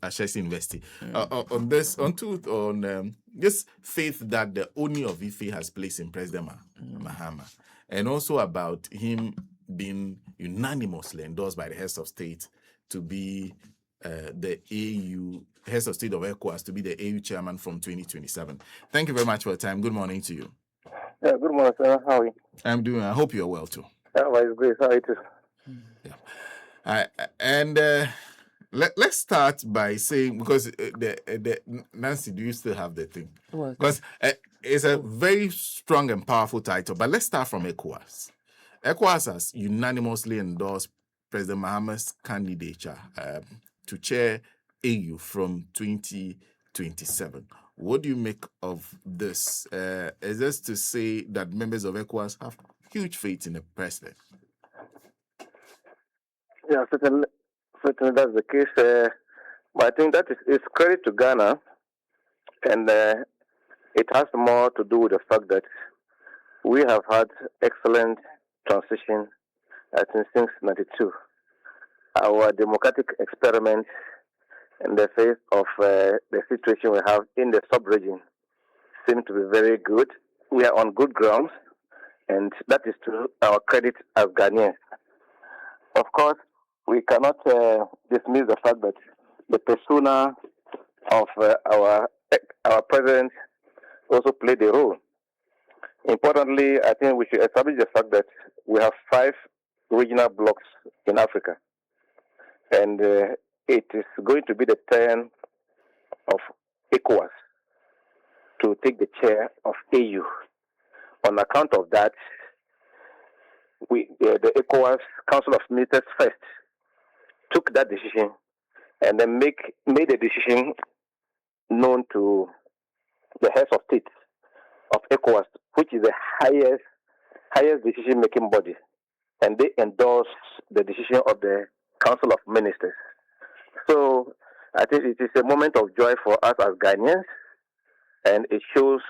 Ashesi University. On this faith that the Oni of Ife has placed in President Mahama, and also about him being unanimously endorsed by the heads of state to be the AU heads of state of ECOWAS to be the AU chairman from 2027. Thank you very much for your time. Good morning to you. Yeah, good morning, sir. How are you? I'm doing. I hope you're well too. Otherwise, great. How are you too? Let's start by saying, because the Nancy, do you still have the thing? Because it's a very strong and powerful title. But let's start from ECOWAS. ECOWAS has unanimously endorsed President Mahama's candidature to chair AU from 2027. What do you make of this? Is this to say that members of ECOWAS have huge faith in the president? Yeah, certainly that's the case. But I think that is credit to Ghana, and it has more to do with the fact that we have had excellent transition since 1992. Our democratic experiment in the face of the situation we have in the sub-region seem to be very good. We are on good grounds, and that is to our credit as Ghanaians. Of course, we cannot dismiss the fact that the persona of our president also played a role. Importantly, I think we should establish the fact that we have 5 regional blocks in Africa, and it is going to be the turn of ECOWAS to take the chair of AU. On account of that, the ECOWAS Council of Ministers first took that decision and then made the decision known to the heads of state of ECOWAS, which is the highest decision-making body, and they endorsed the decision of the Council of Ministers. So I think it is a moment of joy for us as Ghanaians, and it shows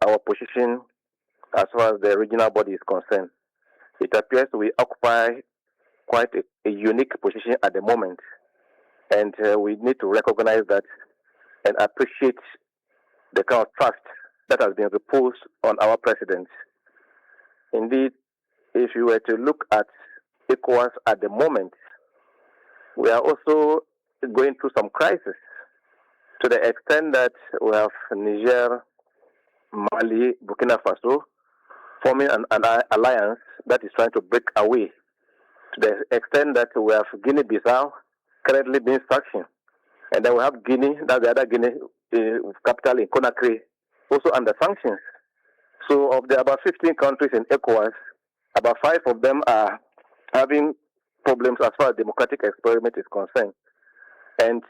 our position as far as the regional body is concerned. It appears we occupy quite a unique position at the moment, and we need to recognize that and appreciate the kind of trust that has been reposed on our president. Indeed, if you were to look at ECOWAS at the moment, we are also going through some crisis to the extent that we have Niger, Mali, Burkina Faso forming an alliance that is trying to break away, to the extent that we have Guinea-Bissau currently being sanctioned. And then we have Guinea, that's the other Guinea capital in Conakry, also under sanctions. So of the about 15 countries in ECOWAS, about 5 of them are having problems as far as democratic experiment is concerned. And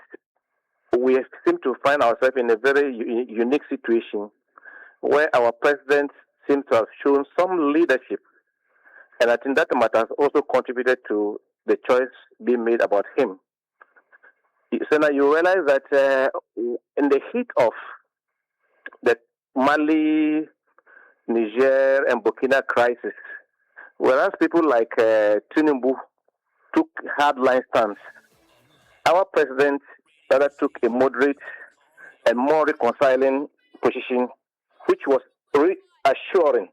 we seem to find ourselves in a very unique situation where our president seems to have shown some leadership. And I think that matter has also contributed to the choice being made about him. So now you realize that in the heat of the Mali, Niger, and Burkina crisis, whereas people like Tinubu took hardline stance, our president rather took a moderate and more reconciling position, which was reassuring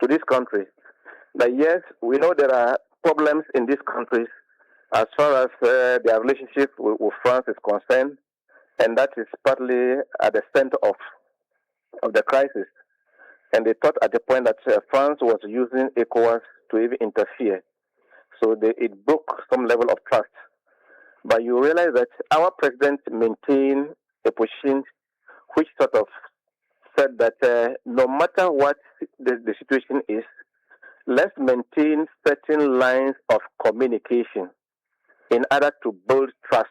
to this country that yes, we know there are problems in these countries as far as their relationship with France is concerned, and that is partly at the center of the crisis. And they thought at the point that France was using ECOWAS to even interfere. So it broke some level of trust. But you realize that our president maintained a position which sort of said that no matter what the situation is, let's maintain certain lines of communication in order to build trust.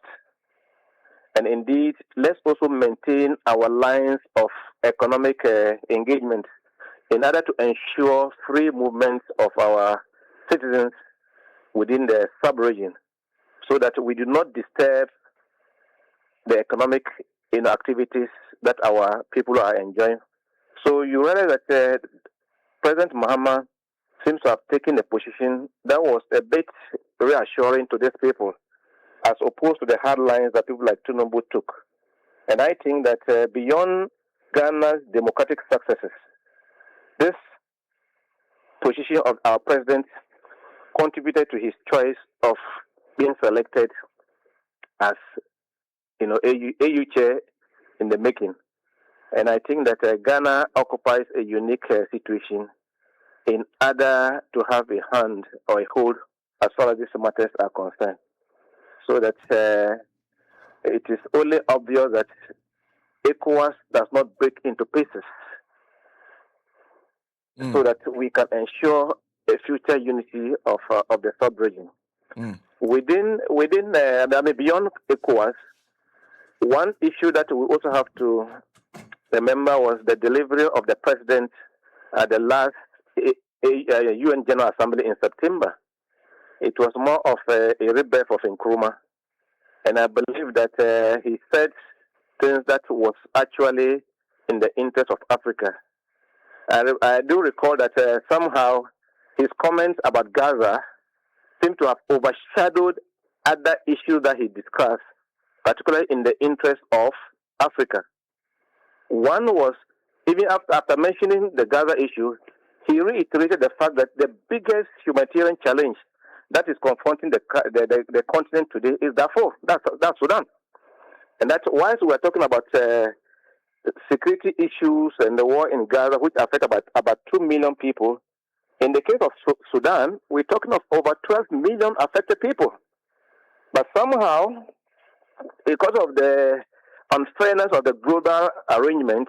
And indeed, let's also maintain our lines of economic engagement in order to ensure free movement of our citizens within the sub-region, so that we do not disturb the economic activities that our people are enjoying. So you realize that President Mahama seems to have taken a position that was a bit reassuring to these people. as opposed to the hard lines that people like Tinubu took. And I think that beyond Ghana's democratic successes, this position of our president contributed to his choice of being selected as AU chair in the making. And I think that Ghana occupies a unique situation in order to have a hand or a hold as far as these matters are concerned. So that it is only obvious that ECOWAS does not break into pieces so that we can ensure a future unity of the sub-region. Beyond ECOWAS, one issue that we also have to remember was the delivery of the president at the last UN General Assembly in September. It was more of a rebirth of Nkrumah, and I believe that he said things that was actually in the interest of Africa. I do recall that somehow his comments about Gaza seem to have overshadowed other issues that he discussed, particularly in the interest of Africa. One was, even after mentioning the Gaza issue, he reiterated the fact that the biggest humanitarian challenge that is confronting the continent today is Darfur. That's Sudan. And that's why we're talking about security issues and the war in Gaza, which affect about 2 million people. In the case of Sudan, we're talking of over 12 million affected people. But somehow, because of the unfairness of the global arrangement,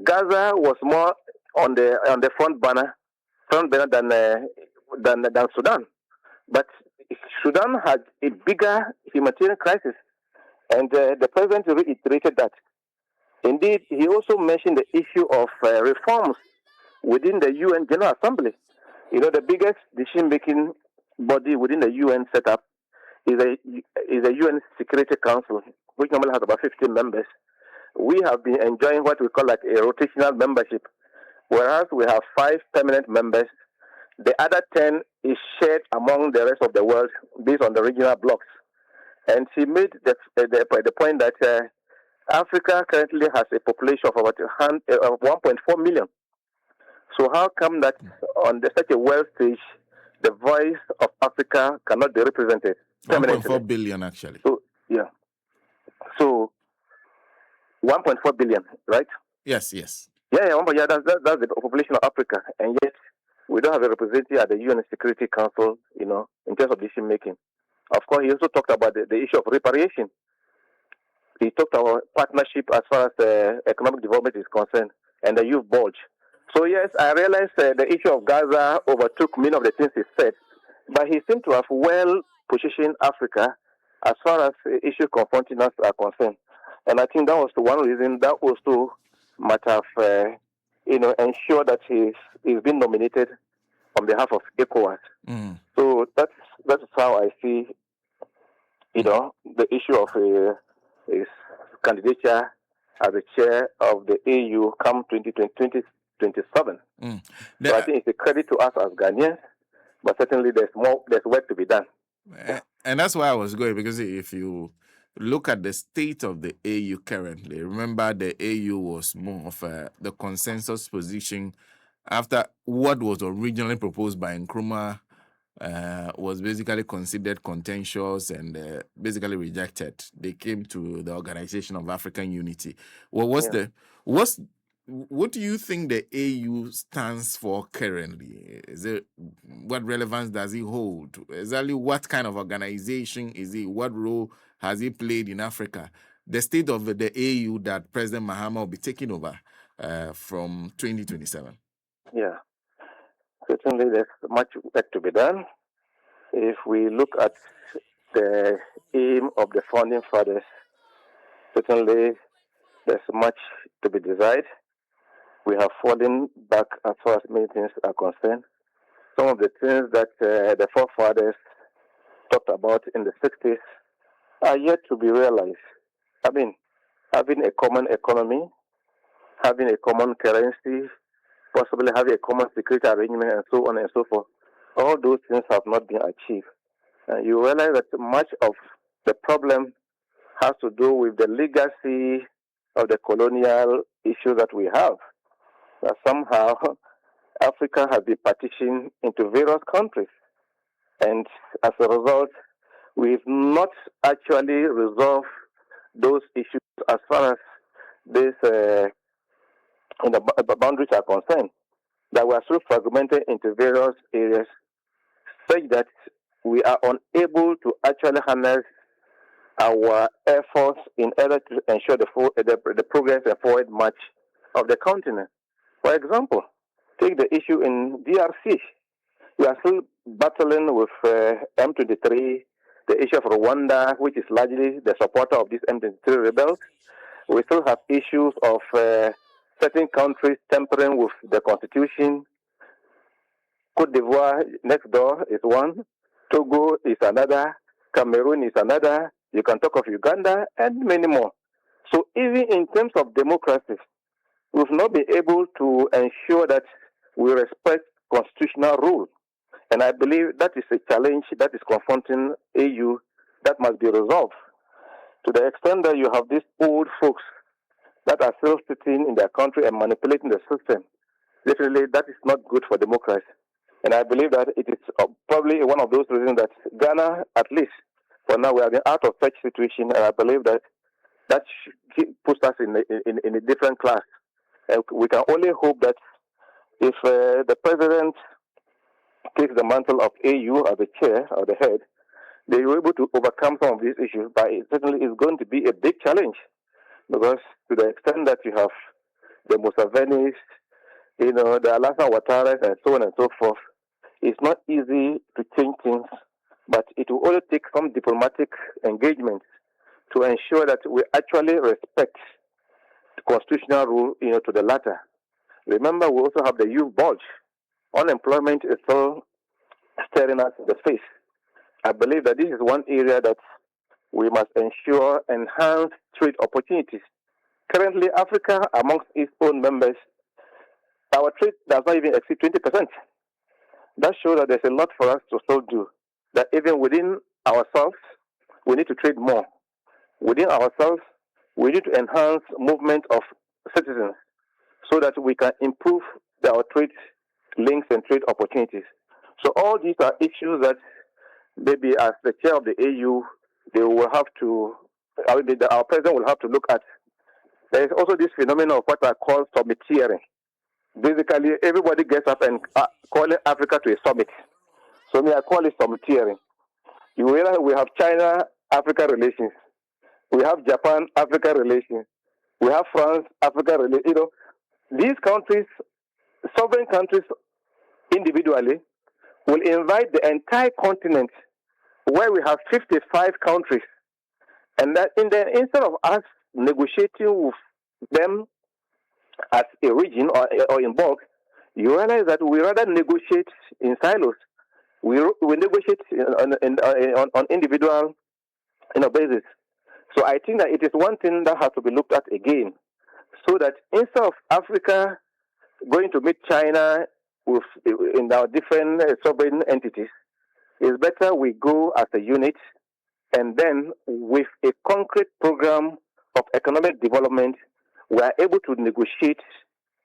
Gaza was more on the front burner than Sudan. But Sudan had a bigger humanitarian crisis, and the president reiterated that. Indeed, he also mentioned the issue of reforms within the UN General Assembly. The biggest decision-making body within the UN setup is a UN Security Council, which normally has about 15 members. We have been enjoying what we call like a rotational membership, whereas we have 5 permanent members. The other 10 is shared among the rest of the world based on the regional blocks. And she made the point that Africa currently has a population of about 1.4 million. So how come that on such a world stage, the voice of Africa cannot be represented permanently? 1.4 billion, actually. So, yeah. So, 1.4 billion, right? Yes. Yeah, that's the population of Africa. And yet, we don't have a representative at the UN Security Council, in terms of decision making. Of course, he also talked about the issue of reparation. He talked about partnership as far as economic development is concerned and the youth bulge. So yes, I realize the issue of Gaza overtook many of the things he said, but he seemed to have well positioned Africa as far as issues confronting us are concerned. And I think that was the one reason that also might have, ensured that he's been nominated on behalf of ECOWAS. So that's how I see, the issue of his candidature as the chair of the AU come 2027. So I think it's a credit to us as Ghanaians, but certainly there's work to be done. And that's why I was going, because if you look at the state of the AU currently, remember the AU was more of the consensus position after what was originally proposed by Nkrumah was basically considered contentious and basically rejected. They came to the Organization of African Unity. Well, what do you think the AU stands for currently? What relevance does it hold? Exactly what kind of organization is it? What role has it played in Africa? The state of the AU that President Mahama will be taking over from 2027. Yeah, certainly there's much work to be done. If we look at the aim of the founding fathers, certainly there's much to be desired. We have fallen back as far as many things are concerned. Some of the things that the forefathers talked about in the 60s are yet to be realized. I mean, having a common economy, having a common currency, possibly having a common security arrangement, and so on and so forth. All those things have not been achieved. You realize that much of the problem has to do with the legacy of the colonial issue that we have. That somehow Africa has been partitioned into various countries. And as a result, we've not actually resolved those issues as far as these boundaries are concerned. That we are so fragmented into various areas such that we are unable to actually harness our efforts in order to ensure the progress and forward march of the continent. For example, take the issue in DRC. We are still battling with M23, the issue of Rwanda, which is largely the supporter of these M23 rebels. We still have issues of certain countries tampering with the constitution. Cote d'Ivoire next door is one. Togo is another. Cameroon is another. You can talk of Uganda and many more. So even in terms of democracy, we've not been able to ensure that we respect constitutional rule. And I believe that is a challenge that is confronting AU that must be resolved. To the extent that you have these old folks that are still sitting in their country and manipulating the system, definitely that is not good for democracy. And I believe that it is probably one of those reasons that Ghana, at least for now, we have been out of such situation. And I believe that puts us in a different class. And we can only hope that if the president takes the mantle of AU as the chair or the head, they were able to overcome some of these issues. But it certainly is going to be a big challenge, because to the extent that you have the Musevenis, the Alassane Ouattaras, and so on and so forth, it's not easy to change things, but it will only take some diplomatic engagement to ensure that we actually respect the constitutional rule, to the latter. Remember, we also have the youth bulge. Unemployment is still staring us in the face. I believe that this is one area that we must ensure enhanced trade opportunities. Currently, Africa, amongst its own members, our trade does not even exceed 20%. That shows that there's a lot for us to still do. That even within ourselves, we need to trade more. Within ourselves, we need to enhance movement of citizens so that we can improve our trade links and trade opportunities. So all these are issues that maybe as the chair of the AU, they will have to, our president will have to look at. There is also this phenomenon of what I call summiteering. Basically, everybody gets up and calling Africa to a summit. So I call it summiteering. We have China-Africa relations. We have Japan-Africa relations. We have France-Africa relations. These countries, sovereign countries individually, will invite the entire continent where we have 55 countries. And that instead of us negotiating with them as a region or in bulk, you realize that we rather negotiate in silos. We negotiate on individual basis. So I think that it is one thing that has to be looked at again, so that instead of Africa going to meet China in our different sovereign entities, it's better we go as a unit, and then with a concrete program of economic development, we are able to negotiate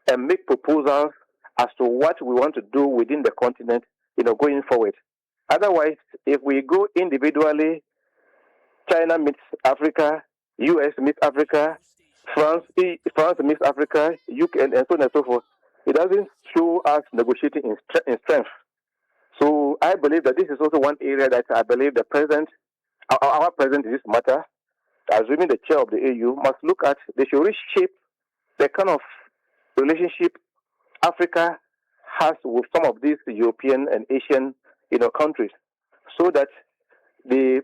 and make proposals as to what we want to do within the continent, going forward. Otherwise, if we go individually, China meets Africa, US meets Africa, France meets Africa, UK, and so on and so forth, it doesn't show us negotiating in strength. So I believe that this is also one area that I believe the president, our president in this matter, assuming the chair of the AU, must look at. They should reshape the kind of relationship Africa has with some of these European and Asian, countries, so that they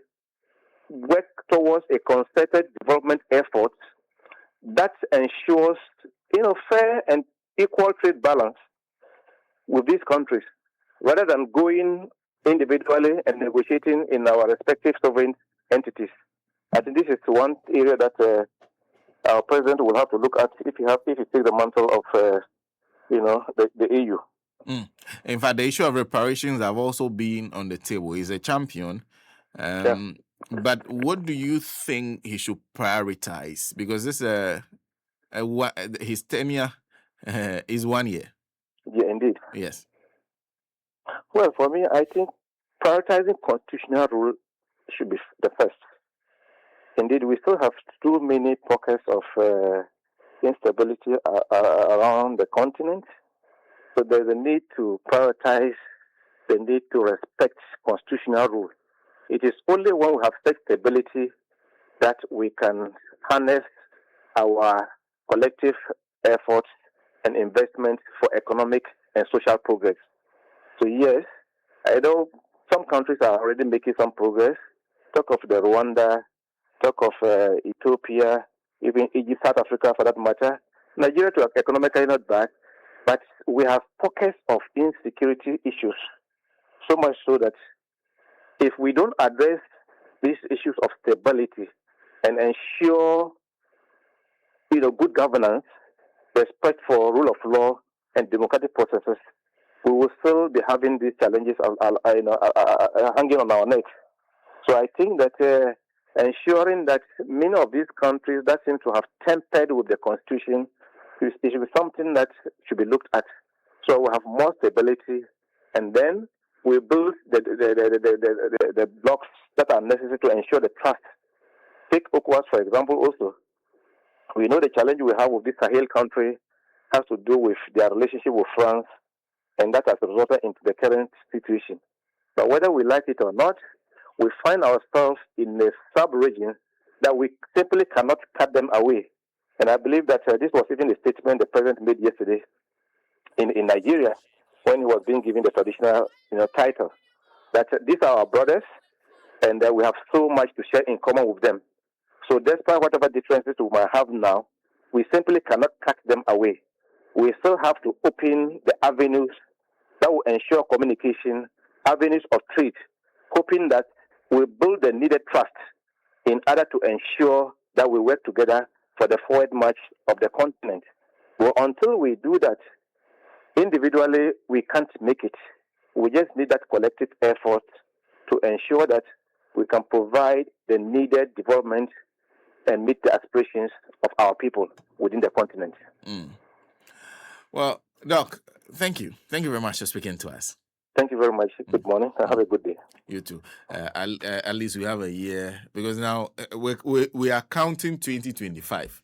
work towards a concerted development effort that ensures, fair and equal trade balance with these countries, rather than going individually and negotiating in our respective sovereign entities. I think this is one area that our president will have to look at if he takes the mantle of, the AU. In fact, the issue of reparations have also been on the table. He's a champion. But what do you think he should prioritize? Because this his tenure is 1 year. Yeah, indeed. Yes. Well, for me, I think prioritizing constitutional rule should be the first. Indeed, we still have too many pockets of instability around the continent. So there's a need to prioritize the need to respect constitutional rule. It is only when we have such stability that we can harness our collective efforts and investment for economic and social progress. So yes, I know some countries are already making some progress. Talk of the Rwanda, talk of Ethiopia, even Egypt, South Africa for that matter. Nigeria to economically not bad, but we have pockets of insecurity issues. So much so that if we don't address these issues of stability and ensure good governance, respect for rule of law and democratic processes, we will still be having these challenges hanging on our necks. So I think that ensuring that many of these countries that seem to have tempered with the constitution, it should be something that should be looked at. So we have more stability, and then we build the blocks that are necessary to ensure the trust. Take ECOWAS, for example, also. We know the challenge we have with this Sahel country has to do with their relationship with France, and that has resulted into the current situation. But whether we like it or not, we find ourselves in a sub-region that we simply cannot cut them away. And I believe that this was even a statement the president made yesterday in Nigeria when he was being given the traditional title, that these are our brothers and we have so much to share in common with them. So despite whatever differences we might have now, we simply cannot cut them away. We still have to open the avenues that will ensure communication, avenues of trade, hoping that we build the needed trust in order to ensure that we work together for the forward march of the continent. Well, until we do that, individually, we can't make it. We just need that collective effort to ensure that we can provide the needed development and meet the aspirations of our people within the continent. Well, Doc, thank you. Thank you very much for speaking to us. Thank you very much. Good morning. Have a good day. You too. At least we have a year, because now we are counting 2025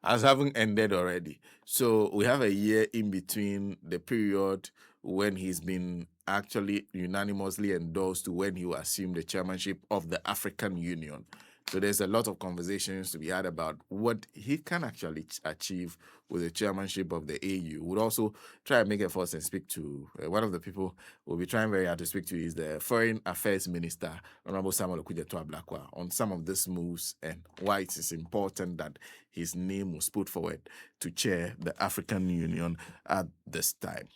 as having ended already. So we have a year in between the period when he's been actually unanimously endorsed to when he will assume the chairmanship of the African Union. So there's a lot of conversations to be had about what he can actually achieve with the chairmanship of the AU. We'll also try and make efforts and speak to one of the people we'll be trying very hard to speak to is the Foreign Affairs Minister, Honorable Samuel Okudzeto Ablakwa, on some of these moves and why it is important that his name was put forward to chair the African Union at this time.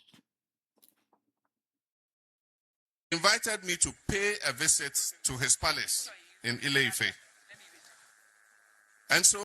He invited me to pay a visit to his palace in Ile-Ife. And so